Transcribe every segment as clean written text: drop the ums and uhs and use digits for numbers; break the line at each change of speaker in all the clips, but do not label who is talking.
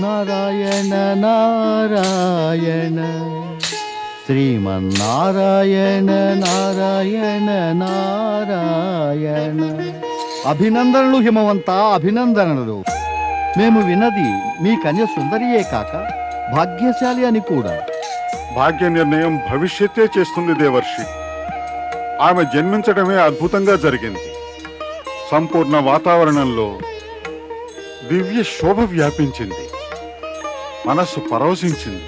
నారాయణ నారాయణ శ్రీమన్నారాయణ నారాయణ నారాయణ. అభినందనలు హిమవంత, అభినందనలు. మేము విన్నది మీ కన్య సుందరియే కాక భాగ్యశాలి అని కూడా.
భాగ్య నిర్ణయం భవిష్యత్తే చేస్తుంది దేవర్షి. ఆమె జన్మించడమే అద్భుతంగా జరిగింది. సంపూర్ణ వాతావరణంలో దివ్య శోభ వ్యాపించింది. మనస్సు పరవశించింది,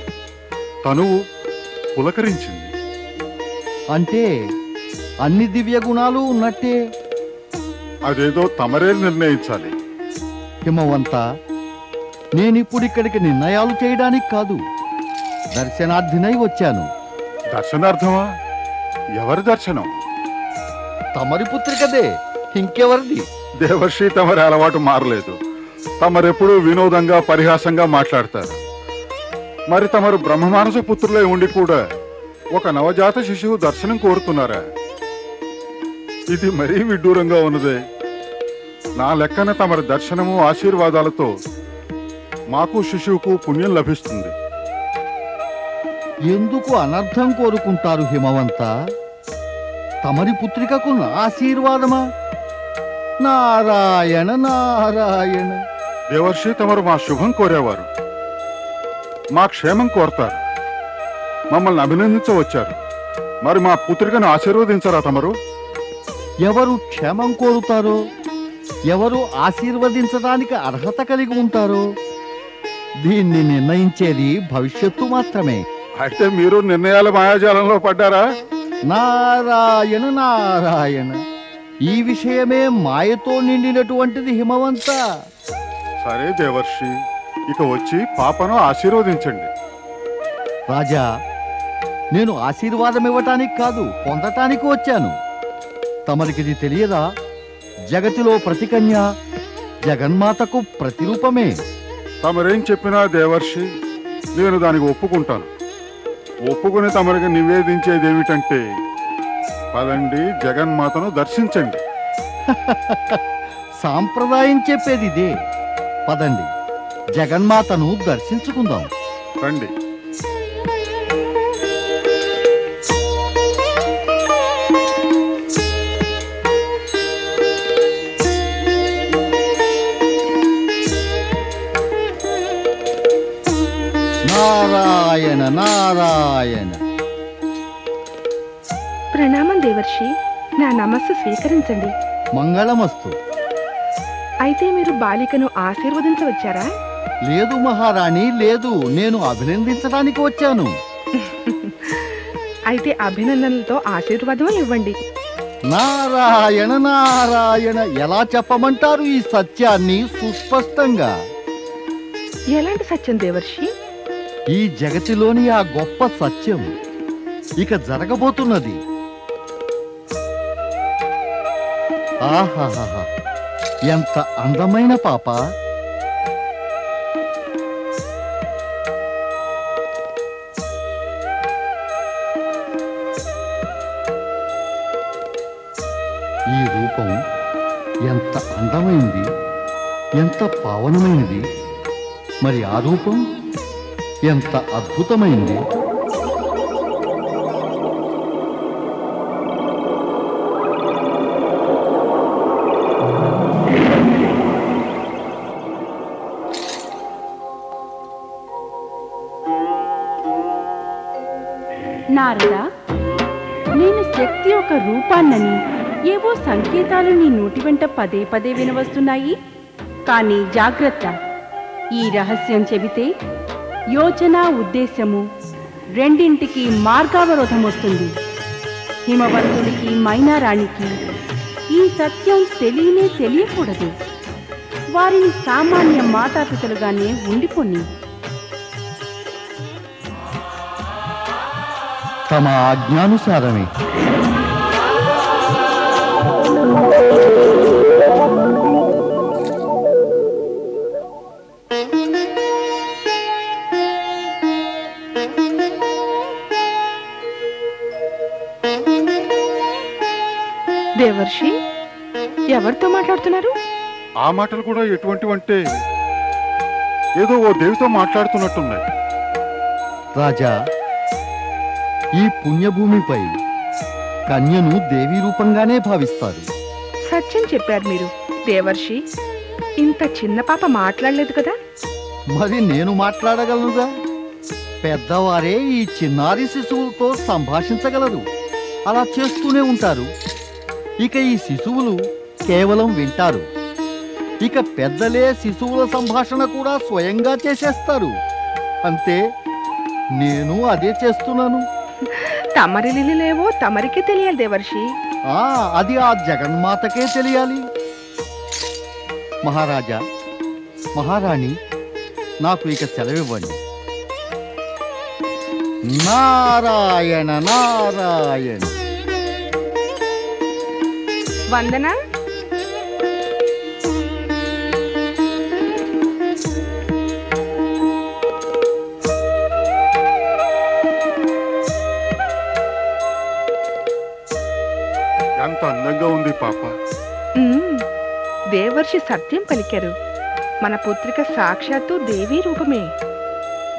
తనువు పులకరించింది.
అంటే అన్ని దివ్య గుణాలు ఉన్నట్టే.
అదేదో తమరే నిర్ణయించాలి.
హిమవంత, నేనిప్పుడు ఇక్కడికి నిర్ణయాలు చేయడానికి కాదు, దర్శనార్థినై వచ్చాను.
దర్శనార్థమా? ఎవరి దర్శనం?
తమరి పుత్రికదే, ఇంకెవరిది?
దేవర్షి, తమరి అలవాటు మారలేదు. తమరెప్పుడూ వినోదంగా పరిహాసంగా మాట్లాడతారు. మరి తమరు బ్రహ్మమానస పుత్రులై ఉండి కూడా ఒక నవజాత శిశువు దర్శనం కోరుతున్నారా? ఇది మరీ విడ్డూరంగా ఉన్నదే. నా లెక్కన తమరి దర్శనము ఆశీర్వాదాలతో మాకు శిశువుకు పుణ్యం లభిస్తుంది.
ఎందుకు అనర్థం కోరుకుంటారు హిమవంత? తమరి పుత్రికకు నా ఆశీర్వాదమా? నారాయణ నారాయణ.
దేవర్షి, తమరు మా శుభం కోరేవారు, మా క్షేమం కోరతారు, మమ్మల్ని అభినందించవచ్చారు. మరి మా పుత్రికను ఆశీర్వదించరా తమరు?
ఎవరు క్షేమం కోరుతారో, ఎవరు ఆశీర్వదించడానికి అర్హత కలిగి ఉంటారో దీన్ని నిర్ణయించేది భవిష్యత్తు మాత్రమే.
అయితే మీరు నిర్ణయాల మాయాజాలంలో పడ్డారా?
నారాయణ నారాయణ. ఈ విషయమే మాయతో నిండినటువంటిది హిమవంత.
సరే దేవర్షి, ఇక వచ్చి పాపను ఆశీర్వదించండి.
రాజా, నేను ఆశీర్వాదం ఇవ్వటానికి కాదు, పొందటానికి వచ్చాను. తమరికిది తెలియదా? జగతిలో ప్రతి కన్య జగన్మాతకు ప్రతిరూపమే.
తమరేం చెప్పినా దేవర్షి, నేను దానికి ఒప్పుకుంటాను. ఒప్పుకుని తమరికి నివేదించేది ఏమిటంటే, పదండి, జగన్మాతను దర్శించండి.
సాంప్రదాయం చెప్పేది ఇదే. పదండి, జగన్మాతను దర్శించుకుందాం.
రండి.
నారాయణ నారాయణ.
ప్రణామం దేవర్షి, నా నమస్సు స్వీకరించండి.
మంగళమస్తు.
అయితే మీరు బాలికను ఆశీర్వదించవచ్చారా?
లేదు మహారాణి, లేదు, నేను అభినందించడానికి వచ్చాను.
అయితే అభినందనలతో ఆశీర్వాదం ఇవ్వండి.
నారాయణ నారాయణ. ఎలా చెప్పమంటారు ఈ సత్యాన్ని సుస్పష్టంగా?
ఎలాంటి సత్యం దేవర్షి?
ఈ జగతిలోని ఆ గొప్ప సత్యం ఇక జరగబోతున్నది. ఆహాహా, ఎంత అందమైన పాప! ఈ రూపం ఎంత అందమైంది, ఎంత పావనమైనది. మరి ఆ రూపం ఎంత అద్భుతమైంది.
నారదా, నేను శక్తి ఒక రూపాన్నని ఏవో సంకేతాలు నీ నోటి వెంట పదే పదే వినవస్తున్నాయి. కానీ జాగ్రత్త, ఈ రహస్యం చెబితే యోచన ఉద్దేశ్యము రెండింటికి మార్గావరోధం వస్తుంది. హిమవంతుడికి మైనారాణికి ఈ సత్యం తెలియకూడదు. వారిని సామాన్య మాతాపితలుగానే ఉండిపోని.
తమ ఆజ్ఞానుసారమే.
దేవర్షి, ఎవరితో మాట్లాడుతున్నారు?
ఆ మాటలు కూడా ఎటువంటివంటే, ఏదో ఓ దేవితో మాట్లాడుతున్నట్టున్నాయి.
రాజా, ఈ పుణ్యభూమిపై కన్యను దేవీ రూపంగానే భావిస్తారు.
సత్యం చెప్పారు మీరు దేవర్షి. ఇంత చిన్న పాప మాట్లాడలేదు కదా.
మరి నేను మాట్లాడగలనుగా. పెద్దవారే ఈ చిన్నారి శిశువులతో సంభాషించగలరు. అలా చేస్తూనే ఉంటారు. ఇక ఈ శిశువులు కేవలం వింటారు. ఇక పెద్దలే శిశువుల సంభాషణ కూడా స్వయంగా చేసేస్తారు. అంతే, నేను అదే చేస్తున్నాను.
తమరి లీలలేవో తమరికి తెలియాలి దేవర్షి.
అది ఆ జగన్మాతకే తెలియాలి. మహారాజా, మహారాణి, నాకు ఇక సెలవివ్వండి. నారాయణ నారాయణ.
వందన.
ఎంత అందంగా ఉంది పాప.
దేవర్షి సత్యం పలికారు. మన పుత్రిక సాక్షాత్తు దేవీ రూపమే.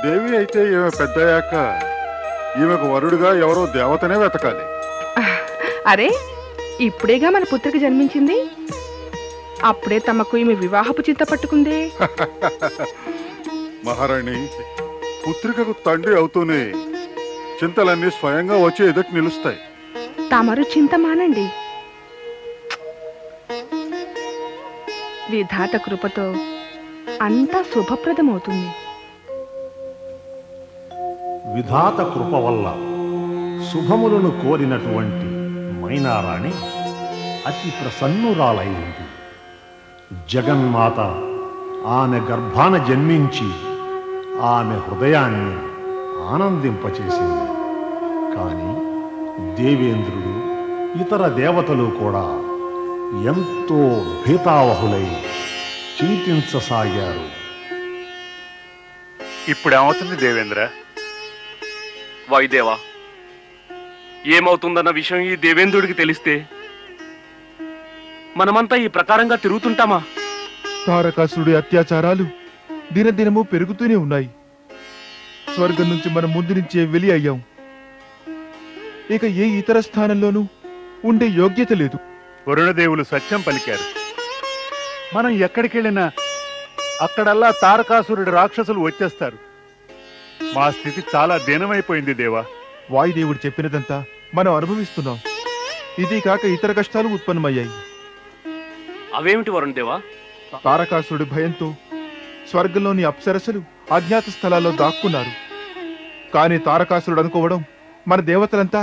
దేవి అయితే ఈమె పెద్దయ్యాక ఈమెకు వరుడుగా ఎవరో దేవతనే వెతకాలి.
అరే, ఇప్పుడేగా మన పుత్రిక జన్మించింది. అప్పుడే తమకు ఈమె వివాహపు చింత పట్టుకుందే.
మహారాణి, పుత్రికకు తండ్రి అవుతూనే చింతలన్నీ స్వయంగా వచ్చి ఎదుటి నిలుస్తాయి.
తమరు చింత మానండి. విధాత కృపతో అంతా శుభప్రదమవుతుంది.
విధాత కృప వల్ల శుభములను కోరినటువంటి మైనారాణి అతి ప్రసన్నురాలైంది. జగన్మాత ఆమె గర్భాన జన్మించి ఆమె హృదయాన్ని ఆనందింపచేసింది. కానీ దేవేంద్రుడు, ఇతర దేవతలు కూడా ఎంతో భీతావహులై చింతించసాగారు.
ఇప్పుడేమవుతుంది దేవేంద్ర?
వాయుదేవా, ఏమవుతుందన్న విషయం ఈ దేవేంద్రుడికి తెలిస్తే మనమంతా ఈ ప్రకారంగా తిరుగుతుంటామా?
తారకాసురుడి అత్యాచారాలు దినదినము పెరుగుతూనే ఉన్నాయి. స్వర్గం నుంచి మనం ముందు నుంచే వెలి అయ్యాం. ఇక ఏ ఇతర స్థానంలోనూ ఉండే యోగ్యత లేదు.
వరుణదేవులు సత్యం పలికారు. మనం ఎక్కడికెళ్ళినా అక్కడల్లా తారకాసురుడి రాక్షసులు వచ్చేస్తారు. మా స్థితి చాలా దీనమైపోయింది దేవా.
వాయుదేవుడు చెప్పినదంతా మనం అనుభవిస్తున్నాం. ఇది కాక ఇతర కష్టాలు ఉత్పన్నమయ్యాయి.
అవేమిటి వరుణదేవా?
తారకాసురుడి భయంతో స్వర్గంలోని అప్సరసలు అజ్ఞాత స్థలాల్లో దాక్కున్నారు. కానీ తారకాసురుడు అనుకోవడం మన దేవతలంతా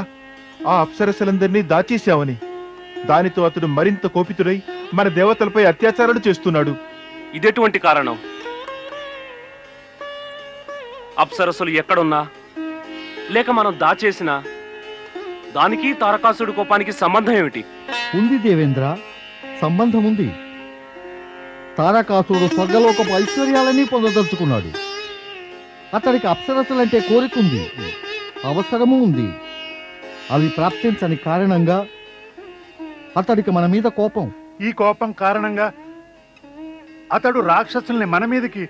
ఆ అప్సరసలందరినీ దాచేశామని. దానితో అతడు మరింత కోపితుడై మన దేవతలపై అత్యాచారాలు చేస్తున్నాడు.
ఇదెటువంటి కారణం? అప్సరస్సులు ఎక్కడున్నా లేక మనం దాచేసినా దానికి తారకాసుడి కోపానికి సంబంధం ఏమిటి?
ఉంది దేవేంద్ర, సంబంధం ఉంది. తారకాసురుడు స్వర్గలోకపు ఐశ్వర్యాలని పొందదలుచుకున్నాడు. అతడికి అప్సరసలంటే కోరికుంది, అవసరము ఉంది. అవి ప్రాప్తించని కారణంగా అతడికి మన మీద కోపం.
ఈ కోపం కారణంగా అతడు రాక్షసుల్ని మన మీదకి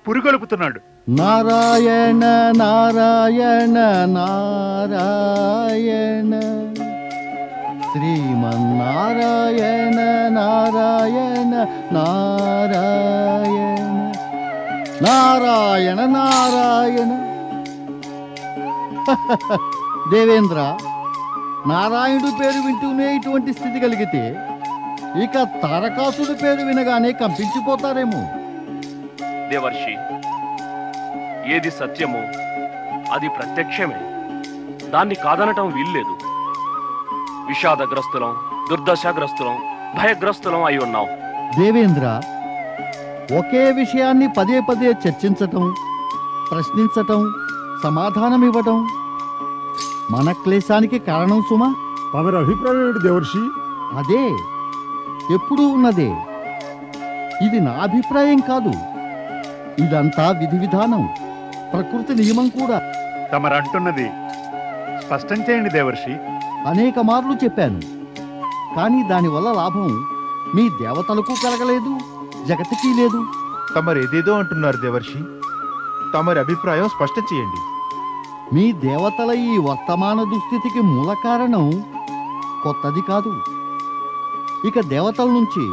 పురిగొలుపుతున్నాడు.
నారాయణ నారాయణ నారాయణ, శ్రీమన్నారాయణ నారాయణ నారాయణ, నారాయణ నారాయణ. దేవేంద్ర, నారాయణుడు పేరు వింటూనే ఇటువంటి స్థితి కలిగితే ఇక తారకాసుడి పేరు వినగానే కంపించిపోతారేమో.
దేవర్షి, ఏది సత్యమో అది ప్రత్యక్షమే. దాన్ని కాదనటం వీల్లేదు. విషాదగ్రస్తులం, దుర్దశాగ్రస్తులం, భయగ్రస్తులం అయి ఉన్నాం.
దేవేంద్ర, ఒకే విషయాన్ని పదే పదే చర్చించటం, ప్రశ్నించటం, సమాధానమివ్వటం మన క్లేశానికి కారణం సుమా.
తమరి అభిప్రాయం ఏమిటి దేవర్షి?
అదే ఎప్పుడూ ఉన్నదే. ఇది నా అభిప్రాయం కాదు. ఇదంతా విధి విధానం, ప్రకృతి నియమం కూడా.
తమరంటున్నది స్పష్టం చేయండి దేవర్షి.
అనేక మార్లు చెప్పాను. కానీ దానివల్ల లాభం మీ దేవతలకు కలగలేదు, జగతికి లేదు.
తమరేదేదో అంటున్నారు దేవర్షి. తమరి అభిప్రాయం స్పష్టం చేయండి.
మీ దేవతల ఈ వర్తమాన దుస్థితికి మూల కారణం కొత్తది కాదు. ఇక దేవతల నుంచి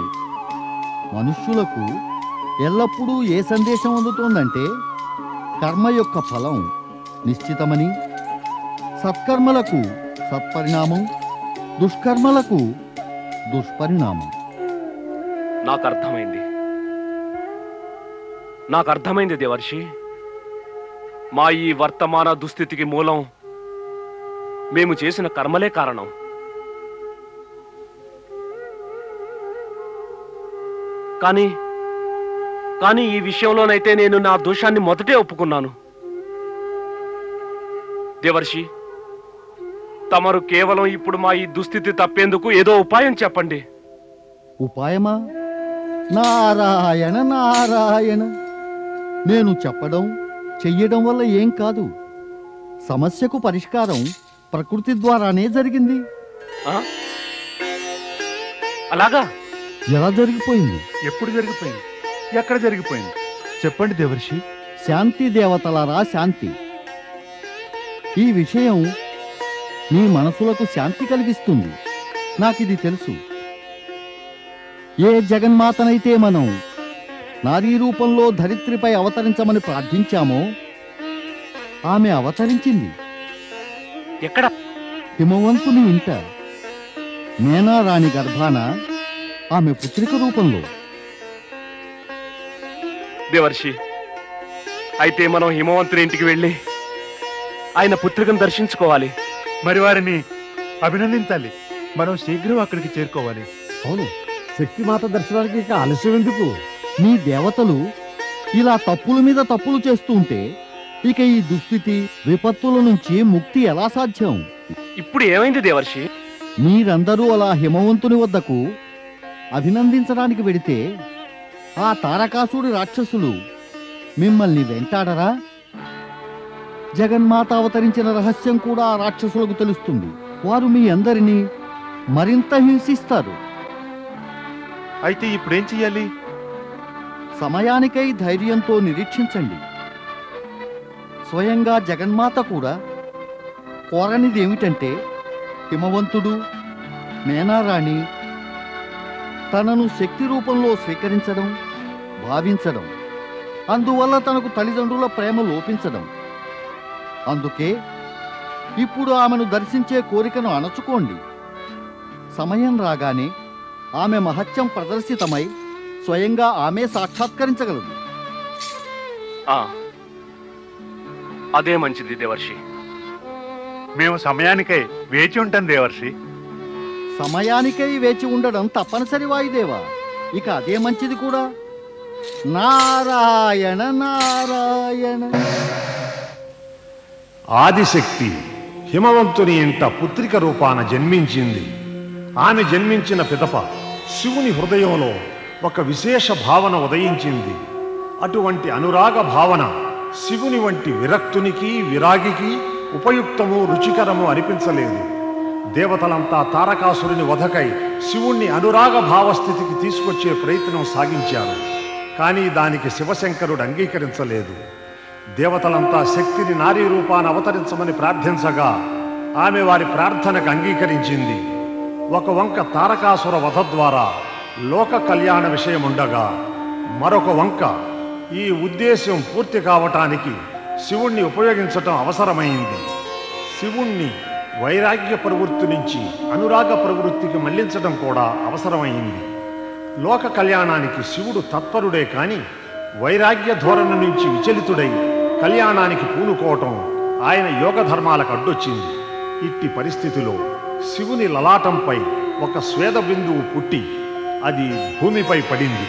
మనుష్యులకు ఎల్లప్పుడూ ఏ సందేశం అందుతోందంటే కర్మ యొక్క ఫలం నిశ్చితమని, సత్కర్మలకు సత్పరిణామం, దుష్కర్మలకు దుష్పరిణామం.
నాకు అర్థమైంది దేవర్షి. మా ఈ వర్తమాన దుస్థితికి మూలం మేము చేసిన కర్మలే కారణం. కానీ ఈ విషయంలోనైతే నేను నా దోషాన్ని మొదటే ఒప్పుకున్నాను. దేవర్షి, తమరు కేవలం ఇప్పుడు మా ఈ దుస్థితి తప్పేందుకు ఏదో ఉపాయం చెప్పండి.
ఉపాయమా? నారాయణ నారాయణ. నేను చెప్పడం చెయ్యడం వల్ల ఏం కాదు. సమస్యకు పరిష్కారం ప్రకృతి ద్వారానే జరిగింది.
అలాగా?
ఎలా జరిగిపోయింది?
ఎప్పుడు జరిగిపోయింది? ఎక్కడ జరిగిపోయింది?
చెప్పండి దేవర్షి.
శాంతి దేవతలారా శాంతి. ఈ విషయం మీ మనసులకు శాంతి కలిగిస్తుంది. నాకిది తెలుసు. ఏ జగన్మాతనైతే మనం నారీ రూపంలో ధరిత్రిపై అవతరించమని ప్రార్థించామో ఆమె అవతరించింది.
ఎక్కడ?
హిమవంతుని ఇంట మేనారాణి గర్భాన ఆమె పుత్రిక రూపంలో.
దేవర్షి, అయితే మనం హిమవంతుని ఇంటికి వెళ్ళి ఆయన పుత్రికను దర్శించుకోవాలి.
మరి వారిని అభినందించాలి.
మనం శీఘ్రం అక్కడికి చేరుకోవాలి.
అవును, శక్తిమాత దర్శనానికి ఇక ఆలస్యం ఎందుకు?
మీ దేవతలు ఇలా తప్పుల మీద తప్పులు చేస్తూ ఉంటే ఇక ఈ దుస్థితి విపత్తుల నుంచి ముక్తి ఎలా సాధ్యం?
ఇప్పుడు ఏమైంది దేవర్షి?
మీరందరూ అలా హిమవంతుని వద్దకు అభినందించడానికి వెడితే ఆ తారకాసుడి రాక్షసులు మిమ్మల్ని వెంటాడరా? జగన్మాత అవతరించిన రహస్యం కూడా ఆ రాక్షసులకు తెలుస్తుంది. వారు మీ అందరినీ మరింత హింసిస్తారు.
అయితే ఇప్పుడేం చెయ్యాలి?
సమయానికై ధైర్యంతో నిరీక్షించండి. స్వయంగా జగన్మాత కూడా కోరనిది ఏమిటంటే హిమవంతుడు మేనారాణి తనను శక్తి రూపంలో స్వీకరించడం, భావించడం, అందువల్ల తనకు తల్లిదండ్రుల ప్రేమ లోపించడం. అందుకే ఇప్పుడు ఆమెను దర్శించే కోరికను అణచుకోండి. సమయం రాగానే ఆమె మహత్యం ప్రదర్శితమై స్వయంగా ఆమె సాక్షాత్కరించగలదు.
అదే మంచిది దేవర్షి.
మేము సమయానికై వేచి ఉంటాం దేవర్షి.
సమయానికై వేచి ఉండడం తప్పనిసరి వాయుదేవా. ఇక అదే మంచిది కూడా. నారాయణ నారాయణ.
ఆదిశక్తి హిమవంతుని ఇంట పుత్రిక రూపాన జన్మించింది. ఆమె జన్మించిన పిదప శివుని హృదయంలో ఒక విశేష భావన ఉదయించింది. అటువంటి అనురాగ భావన శివుని వంటి విరక్తునికి విరాగికి ఉపయుక్తము రుచికరము అనిపించలేదు. దేవతలంతా తారకాసురుని వధకై శివుణ్ణి అనురాగ భావస్థితికి తీసుకొచ్చే ప్రయత్నం సాగించారు. కానీ దానికి శివశంకరుడు అంగీకరించలేదు. దేవతలంతా శక్తిని నారీ రూపాన అవతరించమని ప్రార్థించగా ఆమె వారి ప్రార్థనకు అంగీకరించింది. ఒక వంక తారకాసుర వధ ద్వారా లోక కళ్యాణ విషయం ఉండగా, మరొక వంక ఈ ఉద్దేశ్యం పూర్తి కావటానికి శివుణ్ణి ఉపయోగించటం అవసరమైంది. శివుణ్ణి వైరాగ్య ప్రవృత్తి నుంచి అనురాగ ప్రవృత్తికి మళ్లించడం కూడా అవసరమైంది. లోక కళ్యాణానికి శివుడు తత్పరుడే కాని వైరాగ్య ధోరణి నుంచి విచలితుడై కళ్యాణానికి పూనుకోవటం ఆయన యోగ ధర్మాలకు అడ్డొచ్చింది. ఇట్టి పరిస్థితిలో శివుని లలాటంపై ఒక స్వేద బిందువు పుట్టి అది భూమిపై పడింది.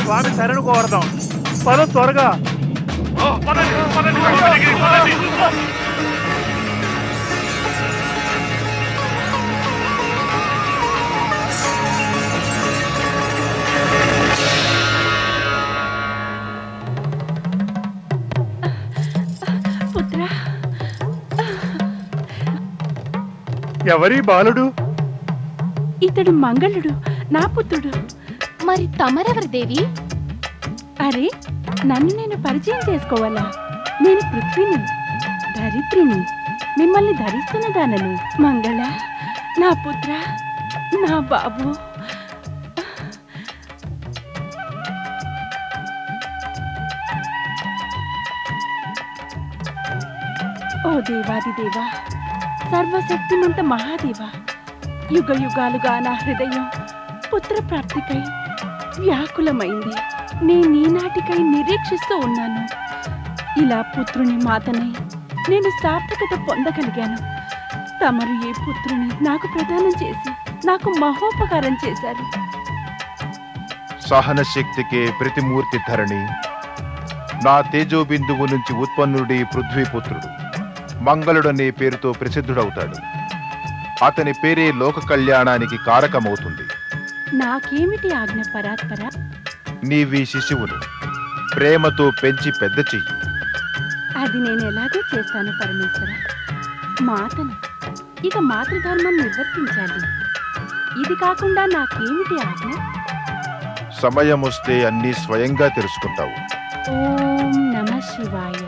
స్వామి శరణు కోరదాం. పద త్వరగా.
పుత్ర,
ఎవరి బాలుడు?
ఇతడు మంగళుడు, నా పుత్రుడు.
మరి తమరెవరు దేవి?
అరే, నన్ను నేను పరిచయం చేసుకోవాలా? నేను పృథ్వీని, ధరిత్రిని, మిమ్మల్ని ధరిస్తున్న దానను. మంగళ, నా పుత్ర, నా బాబు. ఓ దేవాది దేవా, సర్వశక్తిమంత మహాదేవా, యుగ యుగాలుగా నా హృదయం పుత్ర ప్రాప్తికై వ్యాకులమైంది. నేను ఈనాటికై నిరీక్షిస్తూ ఉన్నాను. ఇలా పుత్రుని మాతనై నేను సార్థకత పొందగలిగాను. తమరు ఏ పుత్రుని నాకు ప్రదానం చేసి నాకు మహోపకారం చేశారు.
సహన శక్తికే ప్రతిమూర్తి ధరణి, నా తేజోబిందువు నుంచి ఉత్పన్నుడి పృథ్వీపుత్రుడు మంగళుడనే పేరుతో ప్రసిద్ధుడవుతాడు. అతని పేరే లోక కళ్యాణానికి కారకమవుతుంది.
నాకేమిటి ఆజ్ఞ పరాత్పర?
నీవీ శిశువును ప్రేమతో పెంచి పెద్ద చెయ్యి.
అది నేను ఎలాగో చేస్తాను పరమేశ్వర. మాతను ఇక మాతృధర్మం నిర్వర్తించాలి. ఇది కాకుండా నాకేమిటి ఆజ్ఞ?
సమయం వస్తే అన్నీ స్వయంగా తెలుసుకుంటావు.
ఓం నమః శివాయ.